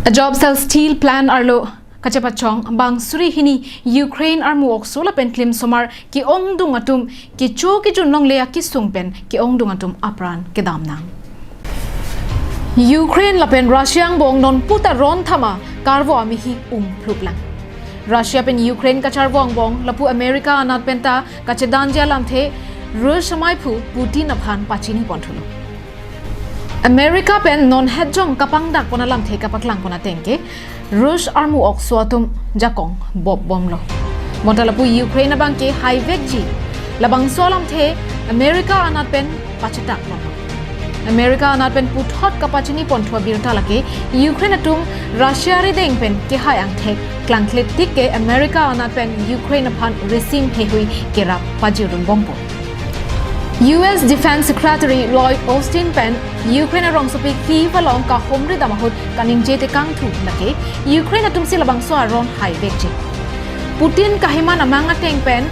A job cell steel plan arlo kachapachong bang suri hini Ukraine armu oksola pen klim somar ki ongdung atum ki cho ki jun long leya ki sungpen ki ongdung atum apran ke damnang Ukraine la pen Russia ang bong non puta ron thama karvo ami hi pluplang Russia pen Ukraine kacharvo ang bong lapu America anat penta kachedanjia lamthe Rushamai phu Putin aphan pachini ponthulo America pen non hedjong kapang dak pona lam the kapaklang pona tengke Rus armu oksuatum jakong bob bomlo montalapu Ukraine bangke haivekji labang solam the America anat pen pachetak pon America anat pen put hot kapachini ponthwa birta lake Ukraine atum Russia re deng pen ke hayang the klangklet tikke America anat pen Ukraine aphan resim hehui kera pajirun bompo US Defense Secretary Lloyd Pen Ukraine rong sopi ki falong ka homri damahut kaningje te kang thu lake Ukraine atum silabang so aron haivekji Putin kahiman amanga teng pen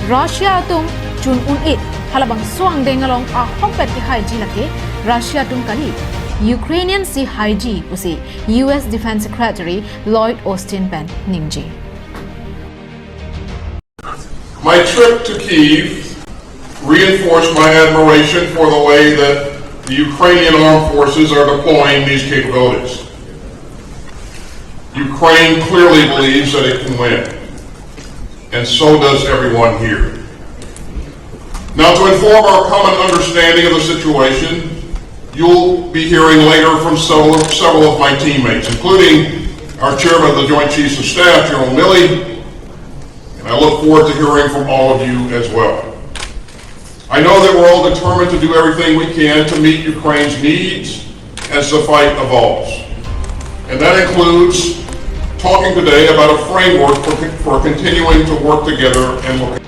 Russia atum chun it halabang soang dengalong a hompet ki haiji lake Russia atum kali Ukrainian si haiji pusi US Defense Secretary Lloyd Pen ningje My trip to Kyiv reinforced my admiration for the way that the Ukrainian armed forces are deploying these capabilities. Ukraine clearly believes that it can win, and so does everyone here. Now, to inform our common understanding of the situation, you'll be hearing later from several of my teammates, including our chairman of the Joint Chiefs of Staff, General Milley, and I look forward to hearing from all of you as well. I know that we're all determined to do everything we can to meet Ukraine's needs as the fight evolves. And that includes talking today about a framework for continuing to work together and look.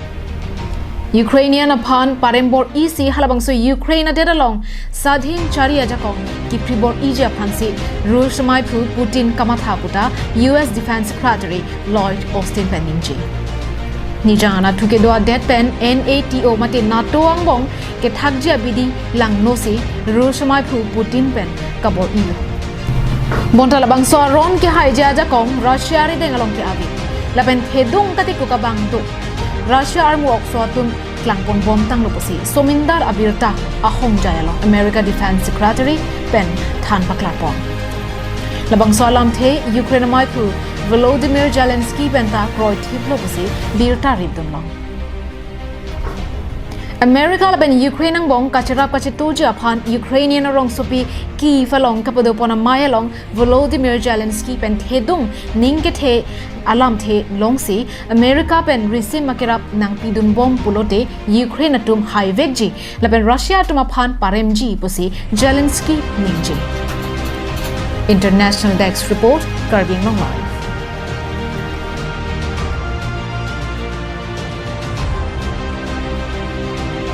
Ukrainian upon parembor isi halabangso Ukraine adedalong sadhin chari ajakong ki pribor ije aphansi Rushamai phu Putin kamatha puta US Defense Secretary Lloyd Pen Nijana tuke doa dead pen NATO mate NATO angbong ke thakjia bidi lang nosi Rushamai phu Putin pen kabor ilo Bontala bang so ron ke haija jakong Russia ri dengalong ke abi laben thedung kati ku kabang tu Russia armu oksoatum klangpon bom tang loposi somindar abirta ahong jayalo America Defense Secretary pen than paklarpon labang so alam the Ukraine mai phu Volodymyr Zelensky benta kroi thiplo busi birta ribdumlong America laben Ukraine ang bong kacharap kachitoji aphan Ukrainian rong sopi ki falong kapado pona mayalong Volodymyr Zelensky pen thedung ningke the alam the longsi America pen resim makirap nang pidun bom pulote Ukraine atum haivekji laben Russia atum aphan paremji busi Zelensky ningji International Desk Report Karbin Longlai